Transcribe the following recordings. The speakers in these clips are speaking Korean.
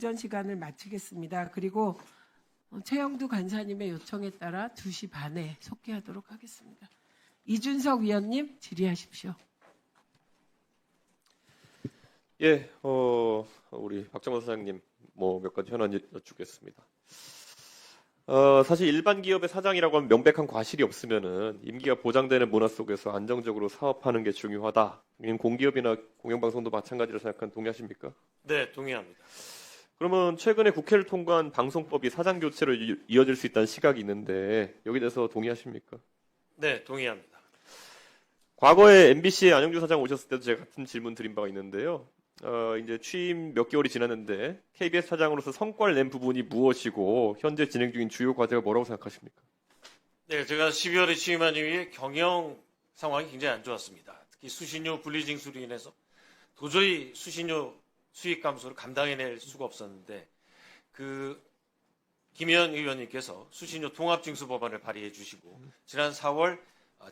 전 시간을 마치겠습니다. 그리고 최영두 간사님의 요청에 따라 2시 반에 속개하도록 하겠습니다. 이준석 위원님 질의하십시오. 예, 우리 박정원 사장님 몇 가지 현안 여쭙겠습니다. 사실 일반 기업의 사장이라고 하면 명백한 과실이 없으면은 임기가 보장되는 문화 속에서 안정적으로 사업하는 게 중요하다. 공기업이나 공영방송도 마찬가지로 생각하는 동의하십니까? 네, 동의합니다. 그러면 최근에 국회를 통과한 방송법이 사장 교체로 이어질 수 있다는 시각이 있는데 여기에 대해서 동의하십니까? 네, 동의합니다. 과거에 MBC의 안영주 사장 오셨을 때도 제가 같은 질문 드린 바가 있는데요. 이제 취임 몇 개월이 지났는데 KBS 사장으로서 성과를 낸 부분이 무엇이고 현재 진행 중인 주요 과제가 뭐라고 생각하십니까? 네, 제가 12월에 취임한 이후에 경영 상황이 굉장히 안 좋았습니다. 특히 수신료 분리징수로 인해서 도저히 수신료 수익 감소를 감당해낼 수가 없었는데 김의원 의원님께서 수신료 통합징수 법안을 발의해 주시고 지난 4월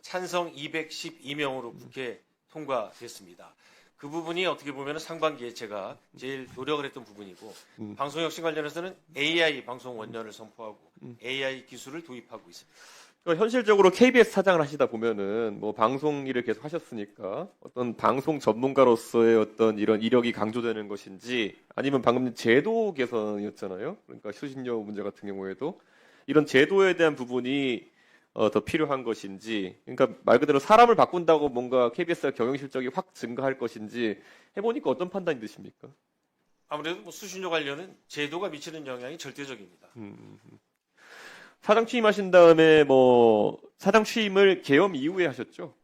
찬성 212명으로 국회 통과됐습니다. 그 부분이 어떻게 보면 상반기에 제가 제일 노력을 했던 부분이고 방송혁신 관련해서는 AI 방송 원년을 선포하고 AI 기술을 도입하고 있습니다. 그러니까 현실적으로 KBS 사장을 하시다 보면은 방송 일을 계속 하셨으니까 어떤 방송 전문가로서의 어떤 이런 이력이 강조되는 것인지 아니면 방금 제도 개선이었잖아요. 그러니까 수신료 문제 같은 경우에도 이런 제도에 대한 부분이 더 필요한 것인지, 그러니까 말 그대로 사람을 바꾼다고 뭔가 KBS가 경영 실적이 확 증가할 것인지 해보니까 어떤 판단이 드십니까? 아무래도 수신료 관련은 제도가 미치는 영향이 절대적입니다. 사장 취임하신 다음에 사장 취임을 계엄 이후에 하셨죠?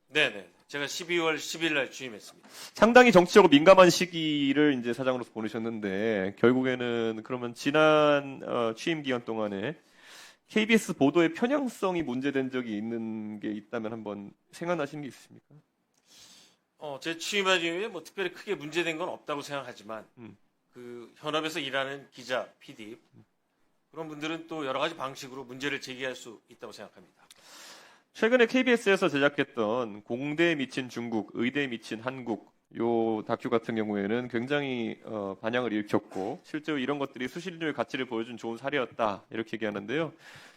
네네. 제가 12월 10일 날 취임했습니다. 상당히 정치적으로 민감한 시기를 이제 사장으로서 보내셨는데 결국에는 그러면 지난 취임 기간 동안에 KBS 보도의 편향성이 문제된 적이 있는 게 있다면 한번 생각나시는 게 있으십니까? 제 취임한 이후에 특별히 크게 문제된 건 없다고 생각하지만 현업에서 일하는 기자, PD 그런 분들은 또 여러 가지 방식으로 문제를 제기할 수 있다고 생각합니다. 최근에 KBS에서 제작했던 공대에 미친 중국, 의대에 미친 한국 요 다큐 같은 경우에는 굉장히 반향을 일으켰고 실제로 이런 것들이 수신료의 가치를 보여준 좋은 사례였다 이렇게 얘기하는데요.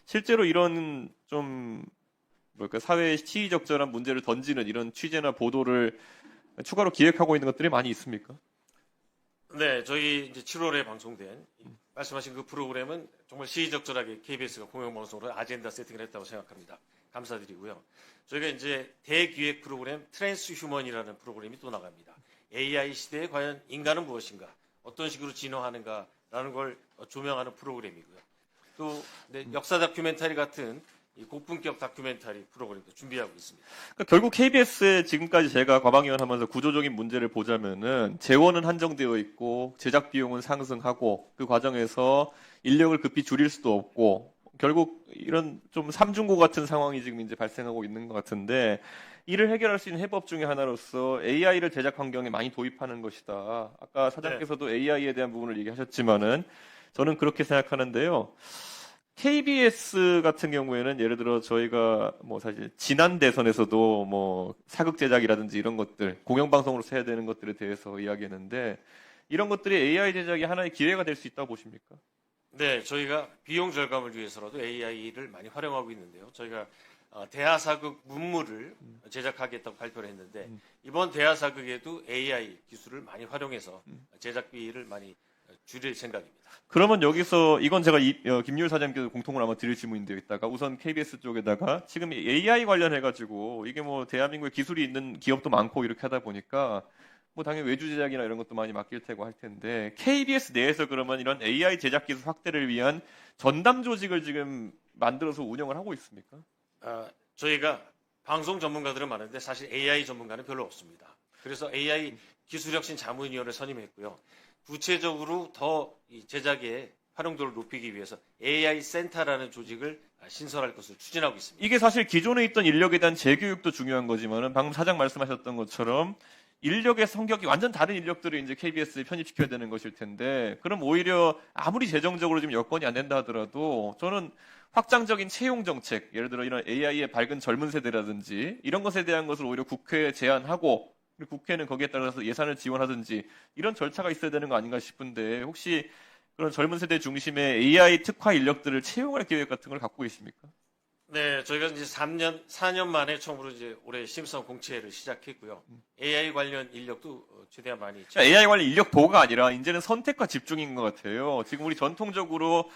실제로 이런 좀 사회에 시의적절한 문제를 던지는 이런 취재나 보도를 추가로 기획하고 있는 것들이 많이 있습니까? 네, 저희 이제 7월에 방송된 말씀하신 그 프로그램은 정말 시의적절하게 KBS가 공영방송으로 아젠다 세팅을 했다고 생각합니다. 감사드리고요. 저희가 이제 대기획 프로그램 트랜스휴먼이라는 프로그램이 또 나갑니다. AI 시대에 과연 인간은 무엇인가, 어떤 식으로 진화하는가라는 걸 조명하는 프로그램이고요. 또 역사 다큐멘터리 같은 이 고품격 다큐멘터리 프로그램도 준비하고 있습니다. 그러니까 결국 KBS에 지금까지 제가 과방위원 하면서 구조적인 문제를 보자면은 재원은 한정되어 있고 제작 비용은 상승하고 그 과정에서 인력을 급히 줄일 수도 없고 결국 이런 좀 삼중고 같은 상황이 지금 이제 발생하고 있는 것 같은데 이를 해결할 수 있는 해법 중에 하나로서 AI를 제작 환경에 많이 도입하는 것이다. 아까 사장께서도 AI에 대한 부분을 얘기하셨지만은 저는 그렇게 생각하는데요. KBS 같은 경우에는 예를 들어 저희가 사실 지난 대선에서도 사극 제작이라든지 이런 것들 공영방송으로서 해야 되는 것들에 대해서 이야기했는데 이런 것들이 AI 제작이 하나의 기회가 될 수 있다고 보십니까? 네, 저희가 비용 절감을 위해서라도 AI를 많이 활용하고 있는데요. 저희가 대하사극 문물을 제작하겠다고 발표를 했는데 이번 대하사극에도 AI 기술을 많이 활용해서 제작비를 많이 줄일 생각입니다. 그러면 여기서 이건 제가 김유일 사장님께서 공통으로 아마 드릴 질문인데요. 있다가 우선 KBS 쪽에다가 지금 AI 관련해가지고 이게 대한민국에 기술이 있는 기업도 많고 이렇게 하다 보니까 당연히 외주 제작이나 이런 것도 많이 맡길 테고 할 텐데 KBS 내에서 그러면 이런 AI 제작 기술 확대를 위한 전담 조직을 지금 만들어서 운영을 하고 있습니까? 저희가 방송 전문가들은 많은데 사실 AI 전문가는 별로 없습니다. 그래서 AI 기술혁신 자문위원회를 선임했고요. 구체적으로 더 이 제작의 활용도를 높이기 위해서 AI 센터라는 조직을 신설할 것을 추진하고 있습니다. 이게 사실 기존에 있던 인력에 대한 재교육도 중요한 거지만은 방금 사장 말씀하셨던 것처럼 인력의 성격이 완전 다른 인력들을 이제 KBS에 편입시켜야 되는 것일 텐데 그럼 오히려 아무리 재정적으로 지금 여건이 안 된다 하더라도 저는 확장적인 채용 정책, 예를 들어 이런 AI의 밝은 젊은 세대라든지 이런 것에 대한 것을 오히려 국회에 제안하고 그리고 국회는 거기에 따라서 예산을 지원하든지 이런 절차가 있어야 되는 거 아닌가 싶은데 혹시 그런 젊은 세대 중심의 AI 특화 인력들을 채용할 계획 같은 걸 갖고 계십니까? 네, 저희가 이제 4년 만에 처음으로 이제 올해 심사원 공채를 시작했고요. AI 관련 인력도 최대한 많이 AI 관련 인력 보호가 아니라 이제는 선택과 집중인 것 같아요. 지금 우리 전통적으로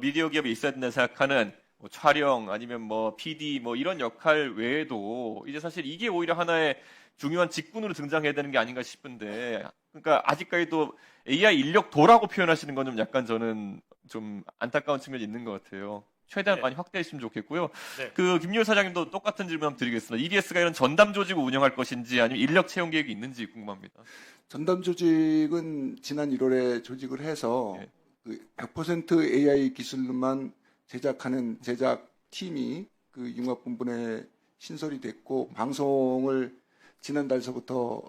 미디어 기업에 있어야 된다 생각하는 뭐 촬영 아니면 뭐 PD 뭐 이런 역할 외에도 이제 사실 이게 오히려 하나의 중요한 직군으로 등장해야 되는 게 아닌가 싶은데 그러니까 아직까지도 AI 인력도라고 표현하시는 건 좀 약간 저는 좀 안타까운 측면이 있는 것 같아요. 최대한 네. 많이 확대했으면 좋겠고요. 네. 그 김유일 사장님도 똑같은 질문 한번 드리겠습니다. EDS가 이런 전담 조직을 운영할 것인지 아니면 인력 채용 계획이 있는지 궁금합니다. 전담 조직은 지난 1월에 조직을 해서 예. 그 100% AI 기술로만 제작하는 제작 팀이 그 융합본부에 신설이 됐고 방송을 지난달서부터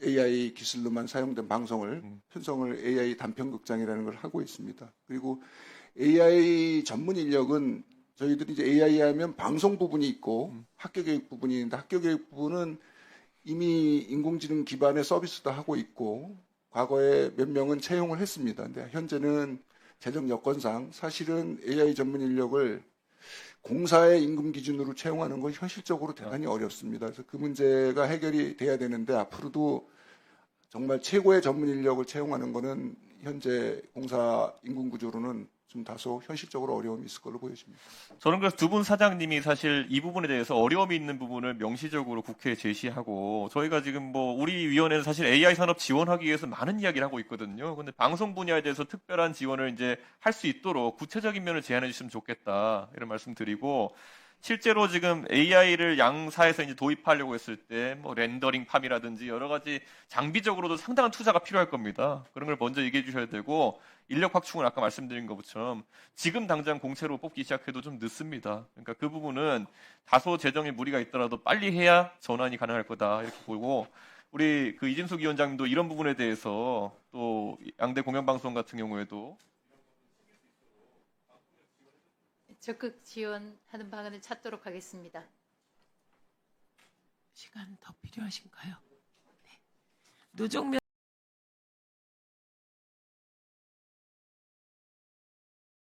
AI 기술로만 사용된 방송을 편성을 AI 단편극장이라는 걸 하고 있습니다. 그리고 AI 전문 인력은 저희들이 이제 AI 하면 방송 부분이 있고 학교 교육 부분이 있는데 학교 교육 부분은 이미 인공지능 기반의 서비스도 하고 있고 과거에 몇 명은 채용을 했습니다. 근데 현재는 재정 여건상 사실은 AI 전문 인력을 공사의 임금 기준으로 채용하는 건 현실적으로 대단히 어렵습니다. 그래서 그 문제가 해결이 돼야 되는데 앞으로도 정말 최고의 전문 인력을 채용하는 것은 현재 공사 임금 구조로는 좀 다소 현실적으로 어려움이 있을 걸로 보여집니다. 저는 그래서 두 분 사장님이 사실 이 부분에 대해서 어려움이 있는 부분을 명시적으로 국회에 제시하고 저희가 지금 뭐 우리 위원회는 사실 AI 산업 지원하기 위해서 많은 이야기를 하고 있거든요. 근데 방송 분야에 대해서 특별한 지원을 이제 할 수 있도록 구체적인 면을 제안해 주시면 좋겠다 이런 말씀 드리고 실제로 지금 AI를 양사에서 이제 도입하려고 했을 때 뭐 렌더링 팜이라든지 여러 가지 장비적으로도 상당한 투자가 필요할 겁니다. 그런 걸 먼저 얘기해 주셔야 되고 인력 확충은 아까 말씀드린 것처럼 지금 당장 공채로 뽑기 시작해도 좀 늦습니다. 그러니까 그 부분은 다소 재정에 무리가 있더라도 빨리 해야 전환이 가능할 거다 이렇게 보고 우리 그 이진숙 위원장님도 이런 부분에 대해서 또 양대 공영방송 같은 경우에도 적극 지원하는 방안을 찾도록 하겠습니다. 시간 더 필요하신가요? 네. 노정면